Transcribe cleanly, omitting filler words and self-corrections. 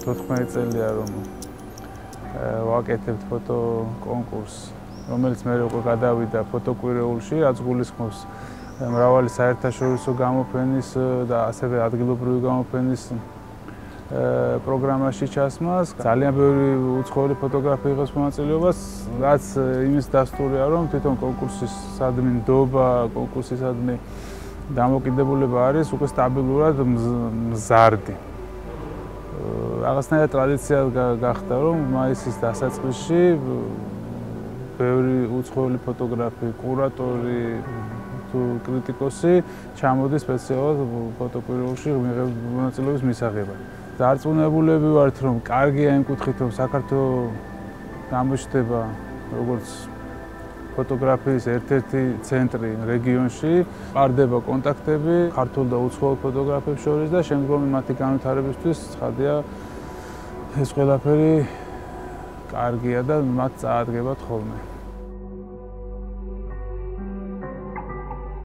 14 წელია რომ ვაკეთებთ ფოტო კონკურსს, რომელიც მე უკვე გადავიდა ფოტოკვირეულში, რაც გულისხმობს მრავალი საერთაშორისო გამოფენის და ასევე ადგილობრივი გამოფენის პროგრამაში ჩასმას. ძალიან ბევრი უცხოელი ფოტოგრაფი იღებს მონაწილეობას, რაც იმის დასტურია, რომ თვითონ კონკურსისადმი ნდობა, კონკურსისადმი დამოკიდებულება არის უკვე სტაბილურად მზარდი. რაღაცნაირად ტრადიცია გახდა, რომ მაისის დასაწყისში ბევრი უცხოელი ფოტოგრაფი, კურატორი თუ კრიტიკოსი ჩამოდის სპეციალურად ფოტოკვირეულში მონაწილეობის მისაღებად. დარწმუნებულები ვართ, რომ კარგია იმ კუთხით, რომ საქართველოს გამოჩნდება როგორც ფოტოგრაფიის ერთ-ერთი ცენტრი რეგიონში, ყარდება კონტაქტები ქართულ და უცხოელ ფოტოგრაფებს შორის და შემდგომი მათი განვითარებისთვის ცხადია ეს ყველაფერი კარგია და მათ წაადგებათ ხოლმე.